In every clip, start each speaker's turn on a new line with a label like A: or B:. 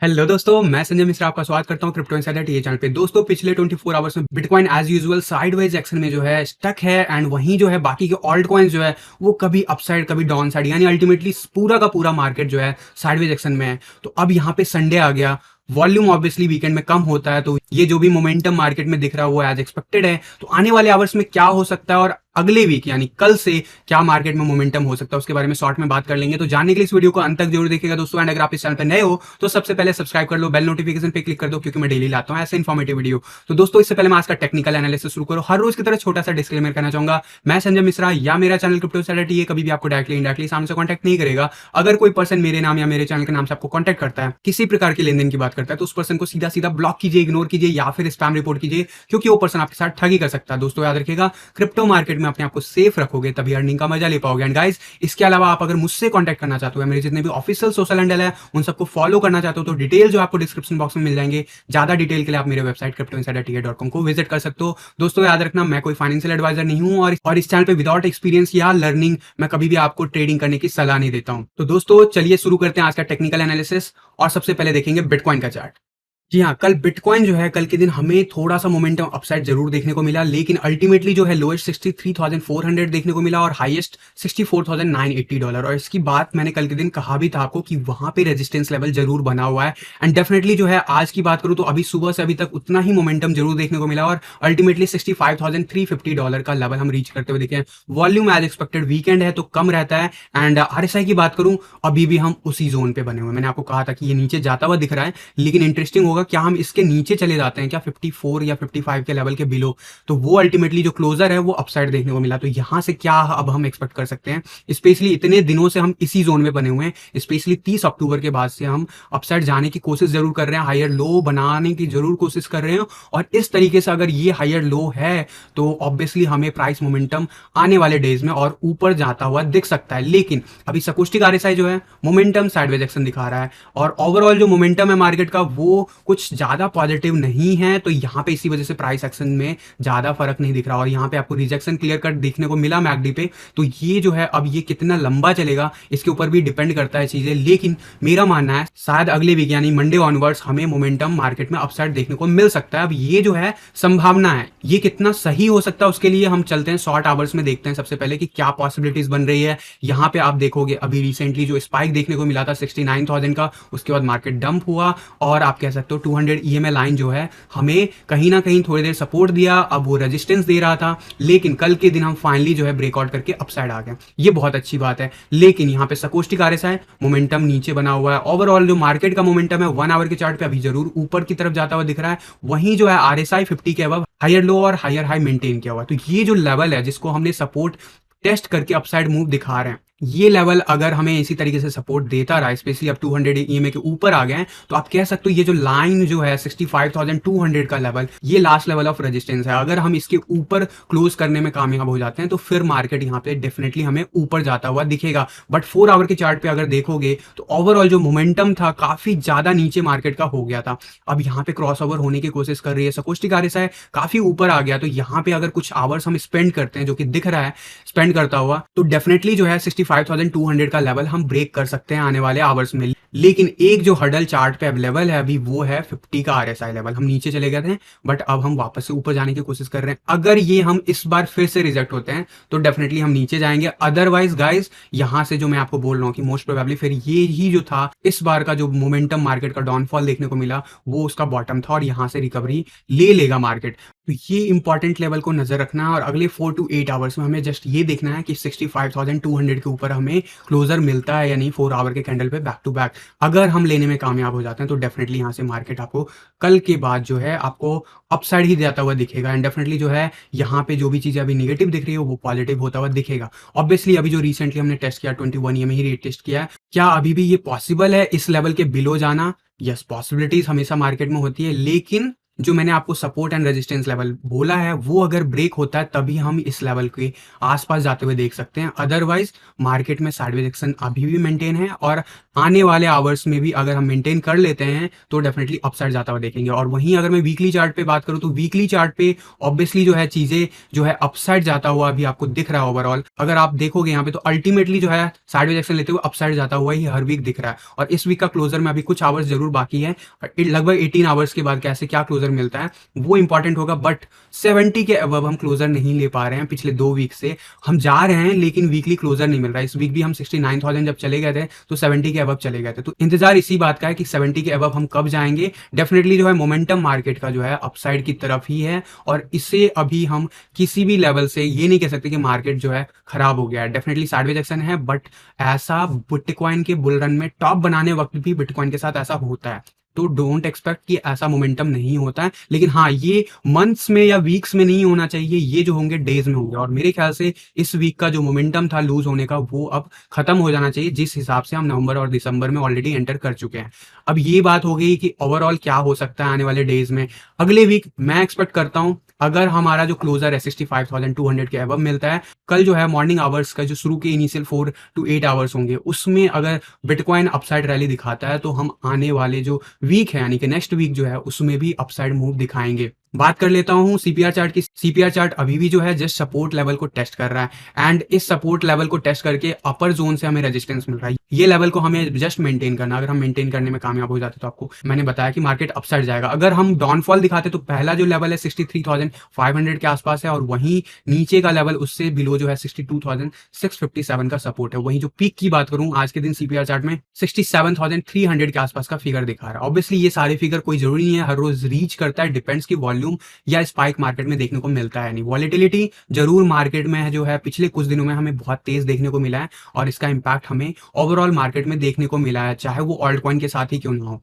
A: Hello दोस्तों, मैं संजय मिश्रा आपका स्वागत करता हूं क्रिप्टो इनसाइडर टीए चैनल पे। दोस्तों, पिछले 24 आवर्स में bitcoin as usual sideways action में जो है स्टक है एंड वहीं जो है बाकी के ऑल्ट कॉइन्स जो है वो कभी अपसाइड कभी डाउन साइड, यानी अल्टीमेटली पूरा का पूरा मार्केट जो है साइडवेज एक्शन में है। तो अब यहाँ पे संडे आ गया, वॉल्यूम ऑब्वियसली वीकेंड में कम होता है, तो ये जो भी मोमेंटम मार्केट में दिख रहा है वो एज एक्सपेक्टेड है। तो आने वाले आवर्स में क्या हो सकता है और अगले वीक यानी कल से क्या मार्केट में मोमेंटम हो सकता है उसके बारे में शॉर्ट में बात कर लेंगे। तो जानने के लिए इस वीडियो को अंत तक जरूर देखिएगा दोस्तों। एंड अगर आप इस चैनल पर नए हो तो सबसे पहले सब्सक्राइब कर लो, बेल नोटिफिकेशन पे क्लिक कर दो, क्योंकि मैं डेली लाता हूं ऐसे इन्फॉर्मेटिव वीडियो। तो दोस्तों, इससे पहले मैं आज का टेक्निकल एनालिसिस शुरू करूं, हर रोज की तरह छोटा सा डिस्क्लेमर करना चाहूंगा। मैं संजय मिश्रा या मेरा चैनल क्रिप्टो इनसाइडर कभी भी आपको डायरेक्टली इनडायरेक्टली सामने से कॉन्टैक्ट नहीं करेगा। अगर कोई पर्सन मेरे नाम या मेरे चैनल के नाम से आपको कॉन्टैक्ट करता है, किसी प्रकार के लेन देन की बात करता है, तो उस पर्सन को सीधा सीधा ब्लॉक कीजिए, इग्नोर कीजिए या फिर स्पैम रिपोर्ट कीजिए, क्योंकि वो पर्सन आपके साथ ठगी कर सकता है। दोस्तों याद रखिएगा, क्रिप्टो मार्केट में अपने आप को सेफ रखोगे तभी अर्निंग का मजा ले पाओगे। एंड गाइस, इसके अलावा आप अगर मुझसे कांटेक्ट करना चाहते हो, मेरे जितने भी ऑफिशियल सोशल हैंडल है उन सबको फॉलो करना चाहते हो, तो डिटेल जो आपको डिस्क्रिप्शन बॉक्स में मिल जाएंगे। ज्यादा डिटेल के लिए आप मेरे वेबसाइट cryptoinsiderta.com को विजिट कर सकते हो। दोस्तों याद रखना, मैं कोई फाइनेंशियल एडवाइजर नहीं हूं और इस चैनल पे विदाउट एक्सपीरियंस या लर्निंग मैं कभी भी आपको ट्रेडिंग करने की सलाह नहीं देता हूं। तो दोस्तों चलिए शुरू करते हैं आज का टेक्निकल एनालिसिस, और सबसे पहले देखेंगे बिटकॉइन का चार्ट। जी हाँ, कल बिटकॉइन जो है, कल के दिन हमें थोड़ा सा मोमेंटम अपसाइड जरूर देखने को मिला, लेकिन अल्टीमेटली जो है लोएस्ट 63,400 देखने को मिला और हाईएस्ट $64,980। और इसकी बात मैंने कल के दिन कहा भी था आपको कि वहां पे रेजिस्टेंस लेवल जरूर बना हुआ है। एंड डेफिनेटली जो है आज की बात करूं तो अभी सुबह से अभी तक उतना ही मोमेंटम जरूर देखने को मिला और अल्टीमेटली $65,350 का लेवल हम रीच करते हुए देखे। वॉल्यूम एज एक्सपेक्टेड वीकेंड है तो कम रहता है। एंड आरएसआई की बात करूं, अभी भी हम उसी जोन पे बने हुए। मैंने आपको कहा था कि ये नीचे जाता हुआ दिख रहा है, लेकिन इंटरेस्टिंग होगा क्या हम इसके नीचे चले जाते हैं क्या 54 या 55 के लेवल के बिलो, तो वो अल्टीमेटली जो क्लोजर है वो अपसाइड देखने को मिला। तो यहां से क्या अब हम एक्सपेक्ट कर सकते हैं, स्पेशली इतने दिनों से हम इसी जोन में बने हुए हैं, स्पेशली 30 अक्टूबर के बाद से हम अपसाइड जाने की कोशिश जरूर कर रहे हैं, हायर लो बनाने की जरूर कोशिश कर रहे हैं। और इस तरीके से अगर ये हायर लो है तो ऑब्वियसली हमें प्राइस मोमेंटम आने वाले डेज में और ऊपर जाता हुआ दिख सकता है। लेकिन अभी सकोस्टिक आरएसआई जो है मोमेंटम साइडवेज एक्शन दिखा रहा है और ओवरऑल जो मोमेंटम है मार्केट का वो कुछ ज्यादा पॉजिटिव नहीं है। तो यहाँ पे इसी वजह से प्राइस एक्शन में ज्यादा फर्क नहीं दिख रहा और यहाँ पे आपको रिजेक्शन क्लियर कट देखने को मिला मैकडी पे। तो ये जो है अब ये कितना लंबा चलेगा इसके ऊपर भी डिपेंड करता है चीजें, लेकिन मेरा मानना है शायद अगले वीक यानी मंडे ऑनवर्ड्स हमें मोमेंटम मार्केट में अपसाइड देखने को मिल सकता है। अब ये जो है संभावना है, ये कितना सही हो सकता है उसके लिए हम चलते हैं शॉर्ट आवर्स में, देखते हैं सबसे पहले कि क्या पॉसिबिलिटीज बन रही है। यहाँ पे आप देखोगे अभी रिसेंटली जो स्पाइक देखने को मिला था 69,000 का, उसके बाद मार्केट डंप हुआ और आप कह सकते हो 200 ईएमए लाइन जो है हमें कहीं ना कहीं थोड़ी देर सपोर्ट दिया, अब वो रेजिस्टेंस दे रहा था, लेकिन कल के दिन हम फाइनली जो है ब्रेकआउट करके अपसाइड आ गए। ये बहुत अच्छी बात है। लेकिन यहाँ पे सकोस्टिक आरएसआई मोमेंटम नीचे बना हुआ है। ओवरऑल जो मार्केट का मोमेंटम है 1 आवर के चार्ट पे अभी जरूर ऊपर की तरफ जाता हुआ दिख रहा है। वहीं जो है आरएसआई 50 के अबव हायर लो और हायर हाई मेंटेन किया हुआ है। तो ये जो लेवल है जिसको हमने सपोर्ट टेस्ट करके अपसाइड मूव दिखा रहे हैं, ये लेवल अगर हमें इसी तरीके से सपोर्ट देता रहा, स्पेशली अब 200 ईएमए के ऊपर आ गए हैं, तो आप कह सकते हो ये जो लाइन जो है 65,200 का लेवल, ये लास्ट लेवल ऑफ रेजिस्टेंस है। अगर हम इसके ऊपर क्लोज करने में कामयाब हो जाते हैं तो फिर मार्केट यहाँ पे डेफिनेटली हमें ऊपर जाता हुआ दिखेगा। बट 4 आवर के चार्ट पे अगर देखोगे तो ओवरऑल जो मोमेंटम था काफी ज्यादा नीचे मार्केट का हो गया था। अब यहाँ पे क्रॉस ओवर होने की कोशिश कर रही है, सकोस्टिक आरएसआई काफी ऊपर आ गया। तो यहाँ पे अगर कुछ आवर्स हम स्पेंड करते हैं, जो कि दिख रहा है स्पेंड करता हुआ, तो डेफिनेटली जो है 65,200 का लेवल हम ब्रेक कर सकते हैं आने वाले आवर्स में। लेकिन एक जो हडल चार्ट पे अवेलेबल है अभी वो है 50 का आरएसआई लेवल। हम नीचे चले गए थे बट अब हम वापस से ऊपर जाने की कोशिश कर रहे हैं। अगर ये हम इस बार फिर से रिजेक्ट होते हैं तो डेफिनेटली हम नीचे जाएंगे। अदरवाइज गाइस, यहां से जो मैं आपको बोल रहा हूं कि मोस्ट प्रोबेबली फिर ये ही जो था इस बार का जो मोमेंटम मार्केट का डाउनफॉल देखने को मिला वो उसका बॉटम था और यहां से रिकवरी ले लेगा मार्केट। तो ये इंपॉर्टेंट लेवल को नजर रखना है और अगले 4 to 8 आवर्स में हमें जस्ट ये देखना है कि 65,200 के ऊपर हमें क्लोजर मिलता है या नहीं 4 आवर के कैंडल पे बैक टू बैक। अगर हम लेने में कामयाब हो जाते हैं तो डेफिनेटली यहाँ से मार्केट आपको कल के बाद जो है आपको अपसाइड ही जाता हुआ दिखेगा। एंड डेफिनेटली जो है यहाँ पे जो भी चीजें अभी नेगेटिव दिख रही है वो पॉजिटिव होता हुआ दिखेगा। ऑब्वियसली अभी जो रिसेंटली हमने टेस्ट किया 21 में ही रेट टेस्ट किया है, क्या अभी भी ये पॉसिबल है इस लेवल के बिलो जाना? यस, पॉसिबिलिटीज हमेशा मार्केट में होती है, लेकिन जो मैंने आपको सपोर्ट एंड रेजिस्टेंस लेवल बोला है वो अगर ब्रेक होता है तभी हम इस लेवल के आसपास जाते हुए देख सकते हैं। अदरवाइज मार्केट में साइडवेज एक्शन अभी भी मेंटेन है और आने वाले आवर्स में भी अगर हम मेंटेन कर लेते हैं तो डेफिनेटली अपसाइड जाता हुआ देखेंगे। और वहीं अगर मैं वीकली चार्ट पे बात करूं तो वीकली चार्ट पे ऑब्वियसली जो है चीजें जो है अपसाइड जाता हुआ अभी आपको दिख रहा है। ओवरऑल अगर आप देखोगे यहाँ पे तो अल्टीमेटली जो है साइडवेज एक्शन लेते हुए अपसाइड जाता हुआ ही हर वीक दिख रहा है। और इस वीक का क्लोजर में अभी कुछ आवर्स जरूर बाकी है, लगभग 18 आवर्स के बाद कैसे क्या क्लोजर मिलता है वो इंपॉर्टेंट होगा। बट 70 के अबव हम क्लोजर नहीं ले पा रहे हैं पिछले 2 वीक से। हम जा रहे हैं लेकिन वीकली क्लोजर नहीं मिल रहा है। इस वीक भी हम 69,000 जब चले गए थे तो 70 के अबव चले गए थे। तो इंतजार इसी बात का है कि 70 के अबव हम कब जाएंगे। डेफिनेटली जो है मोमेंटम मार्केट का जो है अपसाइड की तरफ ही है और इससे अभी हम किसी भी लेवल से ये नहीं कह सकते कि मार्केट जो है खराब हो गया है। डेफिनेटली साइडवेज एक्शन है बट ऐसा बिटकॉइन के बुल रन में टॉप बनाने वक्त भी बिटकॉइन के साथ ऐसा होता है। तो डोंट एक्सपेक्ट कि ऐसा मोमेंटम नहीं होता है। लेकिन हाँ, ये मंथ्स में या वीक्स में नहीं होना चाहिए, ये जो होंगे डेज में होंगे। और मेरे ख्याल से इस वीक का जो मोमेंटम था लूज होने का वो अब खत्म हो जाना चाहिए, जिस हिसाब से हम नवंबर और दिसंबर में ऑलरेडी एंटर कर चुके हैं। अब ये बात हो गई कि ओवरऑल क्या हो सकता है आने वाले डेज में। अगले वीक मैं एक्सपेक्ट करता हूं अगर हमारा जो क्लोजर है 65,200 के अबव मिलता है, कल जो है मॉर्निंग आवर्स का जो शुरू के इनिशियल 4 to 8 आवर्स होंगे उसमें अगर बिटकॉइन अपसाइड रैली दिखाता है तो हम आने वाले जो वीक है यानी कि नेक्स्ट वीक जो है उसमें भी अपसाइड मूव दिखाएंगे। बात कर लेता हूं सीपीआर चार्ट की। सीपीआर चार्ट अभी भी जो है जस्ट सपोर्ट लेवल को टेस्ट कर रहा है एंड इस सपोर्ट लेवल को टेस्ट करके अपर जोन से हमें रेजिस्टेंस मिल रहा है। ये लेवल को हमें जस्ट मेंटेन करना, अगर हम मेंटेन करने में कामयाब हो जाते तो आपको मैंने बताया कि मार्केट अपसाइड जाएगा। अगर हम डाउनफॉल दिखाते तो पहला जो लेवल है 63,500 के आसपास है और वहीं नीचे का लेवल उससे बिलो जो है 62,657 का सपोर्ट है। वहीं जो पीक की बात करूं आज के दिन सीपीआर चार्ट में 67,300 के आसपास का फिगर दिखा रहा है। ऑब्वियसली ये सारे फिगर कोई जरूरी नहीं है हर रोज रीच करता है, डिपेंड्स की वॉल्यूम या स्पाइक मार्केट में देखने को मिलता है। नहीं, वॉलेटिलिटी जरूर मार्केट में है जो है पिछले कुछ दिनों में हमें बहुत तेज देखने को मिला है और इसका इंपैक्ट हमें ओवरऑल मार्केट में देखने को मिला है, चाहे वो ऑल्ट कॉइन के साथ ही क्यों ना हो।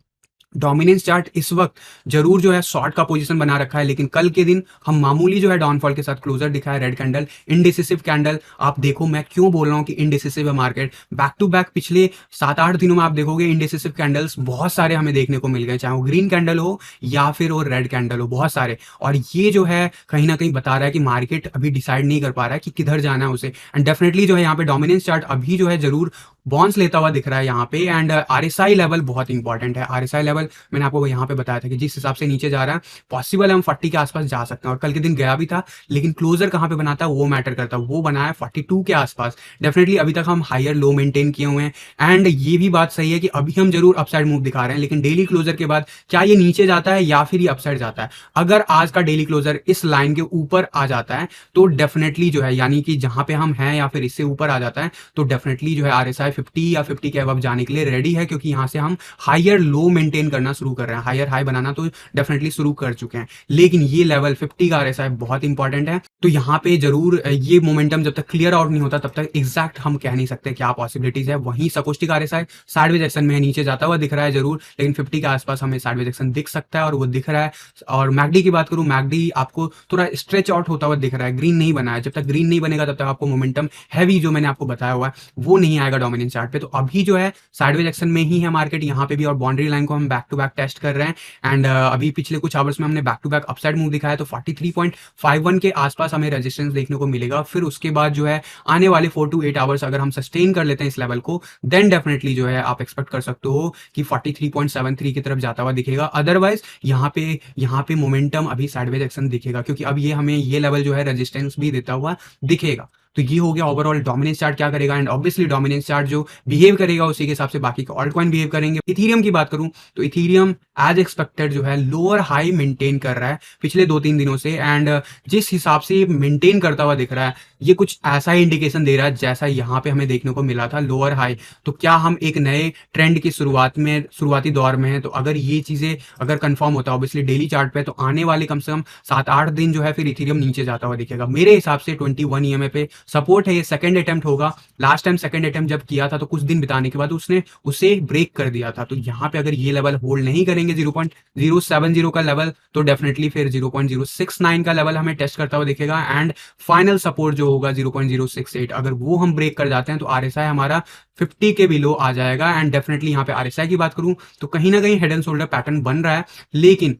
A: डोमिनेंस चार्ट इस वक्त जरूर जो है शॉर्ट का पोजीशन बना रखा है, लेकिन कल के दिन हम मामूली जो है डाउनफॉल के साथ क्लोजर दिखा है। Red candle, indecisive candle. आप देखो मैं क्यों बोल रहा हूं कि इनडिसिसिव है मार्केट। बैक टू बैक पिछले 7-8 दिनों में आप देखोगे इनडिसिसिव कैंडल्स बहुत सारे हमें देखने को मिल गए, चाहे वो ग्रीन कैंडल हो या फिर वो रेड कैंडल हो, बहुत सारे। और ये जो है कहीं ना कहीं बता रहा है कि मार्केट अभी डिसाइड नहीं कर पा रहा है कि किधर जाना है उसे। एंड डेफिनेटली जो है यहाँ पे डोमिनेंस चार्ट अभी जो है जरूर बॉन्स लेता हुआ दिख रहा है यहाँ पे। एंड आरएसआई लेवल बहुत इंपॉर्टेंट है। आरएसआई लेवल मैंने आपको यहाँ पे बताया था कि जिस हिसाब से नीचे जा रहा है पॉसिबल है हम 40 के आसपास जा सकते हैं। और कल के दिन गया भी था, लेकिन क्लोजर कहाँ पे बनाता है वो मैटर करता है। वो बना है 42 के आसपास। डेफिनेटली अभी तक हम हायर लो मेंटेन किए हुए हैं एंड ये भी बात सही है कि अभी हम जरूर अपसाइड मूव दिखा रहे हैं, लेकिन डेली क्लोजर के बाद क्या ये नीचे जाता है या फिर ये अपसाइड जाता है। अगर आज का डेली क्लोजर इस लाइन के ऊपर आ जाता है तो डेफिनेटली जो है यानी कि जहां पे हम हैं या फिर इससे ऊपर आ जाता है तो डेफिनेटली जो है आरएसआई 50 या 50 के अबव जाने के लिए रेडी है, क्योंकि यहां से हम हायर लो मेंटेन करना शुरू कर रहे हैं। हायर हाई बनाना तो डेफिनेटली शुरू कर चुके हैं, लेकिन ये लेवल 50 का आरएसआई बहुत इंपॉर्टेंट है। तो यहाँ पे जरूर ये मोमेंटम जब तक क्लियर आउट नहीं होता तब तक एग्जैक्ट हम कह नहीं सकते क्या पॉसिबिलिटीज है। वहीं सकोस्टिक आरएसआई साइडवेज एक्शन में नीचे जाता हुआ दिख रहा है जरूर, लेकिन 50 के आसपास हमें साइडवेज एक्शन दिख सकता है और वो दिख रहा है। और मैकडी की बात करूं, मैकडी आपको थोड़ा स्ट्रेच आउट होता हुआ दिख रहा है, ग्रीन नहीं बना है। जब तक ग्रीन नहीं बनेगा तब तक आपको मोमेंटम हैवी जो मैंने आपको बताया हुआ है वो नहीं आएगा डोमिनेंस चार्ट पे। तो अभी जो है साइडवेज एक्शन में ही है मार्केट यहाँ पे भी, और बाउंड्री लाइन को हम बैक टू बैक टेस्ट कर रहे हैं। एंड अभी पिछले कुछ आवर्स में हमने back to back upside move दिखाया, तो 43.51 के आसपास हमें रेजिस्टेंस देखने को मिलेगा। फिर उसके बाद जो है आने वाले 4 to 8 आवर्स अगर हम सस्टेन कर लेते हैं इस लेवल को, देन डेफिनेटली जो है आप एक्सपेक्ट कर सकते हो कि 43.73 की तरफ जाता हुआ दिखेगा। अदरवाइज यहाँ पे मोमेंटम अभी साइडवेज एक्शन दिखेगा, क्योंकि अब ये हमें ये लेवल जो है रेजिस्टेंस भी देता हुआ दिखेगा। तो ये हो गया ओवरऑल डोमिनेंस चार्ट क्या करेगा। एंड ऑब्वियसली डोमिनेंस चार्ट जो बिहेव करेगा उसी के हिसाब से बाकी के ऑल्ट कॉइन बिहेव करेंगे। इथीरियम की बात करूं तो इथीरियम एज एक्सपेक्टेड जो है लोअर हाई मेंटेन कर रहा है पिछले 2-3 दिनों से। एंड जिस हिसाब से मेंटेन करता हुआ दिख रहा है ये कुछ ऐसा ही इंडिकेशन दे रहा है जैसा यहाँ पे हमें देखने को मिला था लोअर हाई। तो क्या हम एक नए ट्रेंड की शुरुआती दौर में है। तो अगर ये चीजें अगर कंफर्म होता है ऑब्वियसली डेली चार्ट पे, तो आने वाले कम से कम 7-8 दिन जो है फिर इथीरियम नीचे जाता हुआ दिखेगा। मेरे हिसाब से 21 EMA पे सपोर्ट है। ये सेकंड अटेम्प्ट होगा। लास्ट टाइम सेकंड अटेम्प्ट जब किया था तो कुछ दिन बिताने के बाद उसने उसे ब्रेक कर दिया था। तो यहाँ पे अगर ये लेवल होल्ड नहीं करेंगे 0.070 का लेवल, तो डेफिनेटली फिर 0.069 का लेवल हमें टेस्ट करता हुआ दिखेगा। एंड फाइनल सपोर्ट जो होगा 0.068, अगर वो हम ब्रेक कर जाते हैं तो आरएसआई हमारा 50 के बिलो आ जाएगा। एंड डेफिनेटली यहाँ पे आरएसआई की बात करूं तो कहीं ना कहीं हेड एंड शोल्डर पैटर्न बन रहा है, लेकिन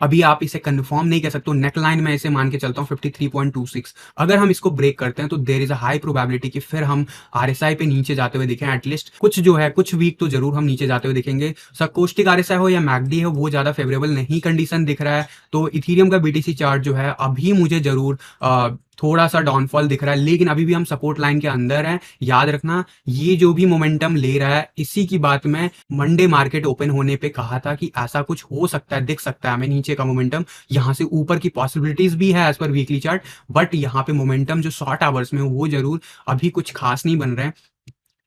A: अभी आप इसे कंफर्म नहीं कह सकते हो। नेकलाइन में इसे मान के चलता हूँ 53.26। अगर हम इसको ब्रेक करते हैं तो there is a high probability कि फिर हम आरएसआई पे नीचे जाते हुए दिखें। एटलीस्ट कुछ जो है कुछ वीक तो जरूर हम नीचे जाते हुए दिखेंगे। सकोस्टिक आरएसआई हो या मैकडी हो, वो ज्यादा फेवरेबल नहीं कंडीशन दिख रहा है। तो इथीरियम का बीटीसी चार्ट जो है अभी मुझे जरूर थोड़ा सा डाउनफॉल दिख रहा है, लेकिन अभी भी हम सपोर्ट लाइन के अंदर हैं। याद रखना, ये जो भी मोमेंटम ले रहा है, इसी की बात मैं मंडे मार्केट ओपन होने पे कहा था कि ऐसा कुछ हो सकता है, दिख सकता है हमें नीचे का मोमेंटम। यहां से ऊपर की पॉसिबिलिटीज भी है as per weekly chart, but यहाँ पे मोमेंटम जो शॉर्ट आवर्स में वो जरूर अभी कुछ खास नहीं बन रहे हैं।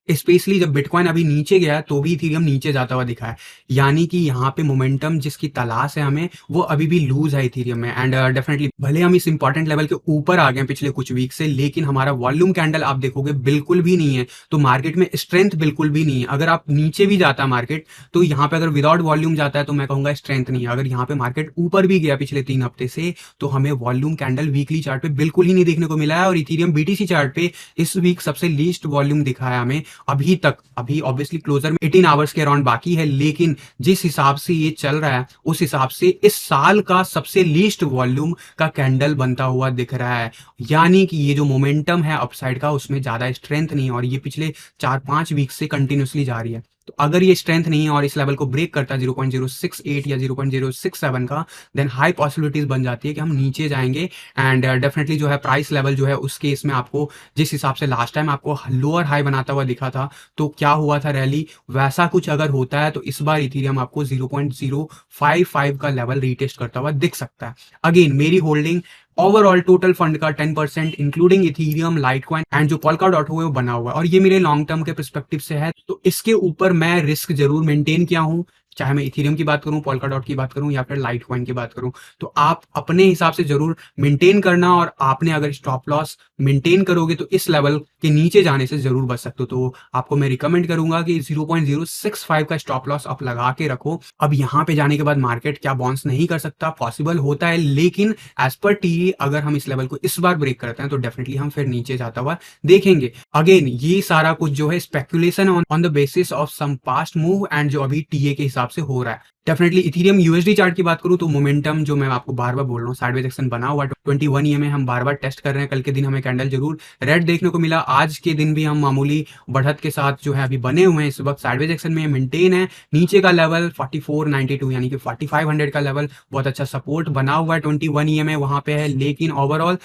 A: स्पेशली जब बिटकॉइन अभी नीचे गया है तो भी इथीरियम नीचे जाता हुआ दिखा है, यानी कि यहाँ पे मोमेंटम जिसकी तलाश है हमें, वो अभी भी लूज है इथीरियम में। एंड डेफिनेटली भले हम इस इंपॉर्टेंट लेवल के ऊपर आ गए पिछले कुछ वीक से, लेकिन हमारा वॉल्यूम कैंडल आप देखोगे बिल्कुल भी नहीं है। तो मार्केट में स्ट्रेंथ बिल्कुल भी नहीं है। अगर आप नीचे भी जाता है मार्केट, तो यहाँ पे अगर विदाउट वॉल्यूम जाता है तो मैं कहूंगा स्ट्रेंथ नहीं है। अगर यहाँ पे मार्केट ऊपर भी गया पिछले 3 हफ्ते से, तो हमें वॉल्यूम कैंडल वीकली चार्ट पे बिल्कुल ही नहीं देखने को मिला है। और इथीरियम बीटीसी चार्ट पे इस वीक सबसे लीस्ट वॉल्यूम दिखा है हमें अभी तक। अभी ऑब्वियसली क्लोजर में 18 आवर्स के अराउंड बाकी है, लेकिन जिस हिसाब से ये चल रहा है उस हिसाब से इस साल का सबसे लीस्ट वॉल्यूम का कैंडल बनता हुआ दिख रहा है। यानी कि ये जो मोमेंटम है अपसाइड का, उसमें ज्यादा स्ट्रेंथ नहीं है, और ये पिछले 4-5 वीक से कंटिन्यूसली जा रही है। तो अगर ये स्ट्रेंथ नहीं है और इस लेवल को ब्रेक करता है 0.068 या 0.067 का, देन हाई पॉसिबिलिटीज बन जाती है कि हम नीचे जाएंगे। एंड डेफिनेटली जो है प्राइस लेवल जो है उस केस में आपको जिस हिसाब से लास्ट टाइम आपको लोअर हाई बनाता हुआ दिखा था, तो क्या हुआ था रैली, वैसा कुछ अगर होता है तो इस बार इथीरियम आपको 0.055 का लेवल रीटेस्ट करता हुआ दिख सकता है। अगेन मेरी होल्डिंग ओवरऑल टोटल फंड का 10% इंक्लूडिंग इथीरियम, लाइटकॉइन एंड जो पोल्काडॉट हुए वो बना हुआ है, और ये मेरे लॉन्ग टर्म के पर्सपेक्टिव से है। तो इसके ऊपर मैं रिस्क जरूर मेंटेन किया हूं, चाहे मैं इथीरियम की बात करूं, पोल्काडॉट की बात करूं या फिर लाइटकॉइन की बात करूं। तो आप अपने हिसाब से जरूर मेंटेन करना, और आपने अगर स्टॉप लॉस मेंटेन करोगे तो इस लेवल के नीचे जाने से जरूर बच सकते हो। तो आपको मैं रिकमेंड करूंगा कि 0.065 का स्टॉप लॉस आप लगा के रखो। अब यहाँ पे जाने के बाद मार्केट क्या बाउंस नहीं कर सकता, पॉसिबल होता है, लेकिन एज पर टी अगर हम इस लेवल को इस बार ब्रेक करते हैं तो डेफिनेटली हम फिर नीचे जाता हुआ देखेंगे। अगेन ये सारा कुछ जो है speculation on the basis of some past move and जो अभी टीए के हिसाब से हो रहा है। डेफिनेटली इथीरियम यूएसडी चार्ट की बात करूं तो मोमेंटम जो मैं आपको बार बार बोल रहा हूँ, साइडवेज एक्शन बना हुआ 21 ईएमए हम बार बार टेस्ट कर रहे हैं। कल के दिन हमें कैंडल जरूर रेड देखने को मिला, आज के दिन भी हम मामूली बढ़त के साथ जो है अभी बने हुए हैं। इस वक्त साइडवेज एक्शन में मेंटेन है। नीचे का लेवल 4492 यानी कि 4500 का लेवल बहुत अच्छा सपोर्ट बना हुआ है, 21 ईएमए वहां पे है। लेकिन ओवरऑल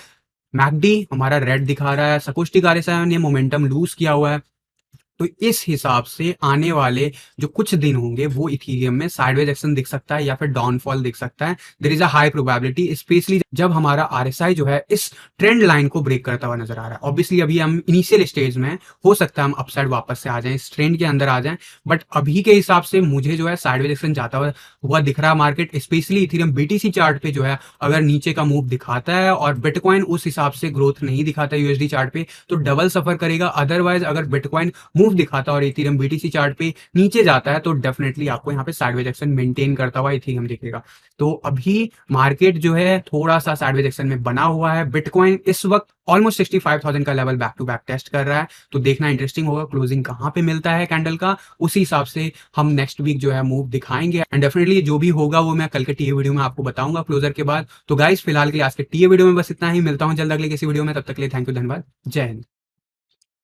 A: मैकडी हमारा रेड दिखा रहा है, सकोस्टिक आरएसआई ने मोमेंटम लूज किया हुआ है। तो इस हिसाब से आने वाले जो कुछ दिन होंगे वो इथीरियम में साइडवेज एक्शन दिख सकता है या फिर डाउनफॉल दिख सकता है। There is a high probability, especially जब हमारा आरएसआई जो है इस ट्रेंड लाइन को ब्रेक करता हुआ नजर आ रहा है। ऑब्वियसली अभी हम इनिशियल स्टेज में, हो सकता है हम अपसाइड वापस से आ जाएं, इस ट्रेंड के अंदर आ जाएं, बट अभी के हिसाब से मुझे जो है साइडवेज एक्शन जाता हुआ दिख रहा है market. Specially Ethereum BTC chart पे जो है अगर नीचे का मूव दिखाता है और बिटकॉइन उस हिसाब से ग्रोथ नहीं दिखाता यूएसडी चार्ट पे, तो डबल सफर करेगा। अदरवाइज अगर बिटकॉइन मूव दिखाता और इथीरियम बीटीसी चार्ट पे नीचे जाता है तो डेफिनेटली आपको यहाँ पे साइडवेज एक्शन मेंटेन करता हुआ इथीरियम दिखेगा। तो अभी मार्केट जो है थोड़ा सा साइडवेज एक्शन में बना हुआ है। बिटकॉइन इस वक्त ऑलमोस्ट 65,000 का level back to back test कर रहा है, तो देखना इंटरेस्टिंग होगा क्लोजिंग कहां पे मिलता है कैंडल का। उसी हिसाब से हम नेक्स्ट वीक जो है मूव दिखाएंगे, एंड डेफिनेटली जो भी होगा वो मैं कल के टीए वीडियो में आपको बताऊंगा क्लोजर के बाद। तो गाइस फिलहाल के लिए आज के टीए वीडियो में बस इतना ही, मिलता हूं जल्द अगले किसी वीडियो में, तब तक के लिए थैंक यू, धन्यवाद, जय हिंद।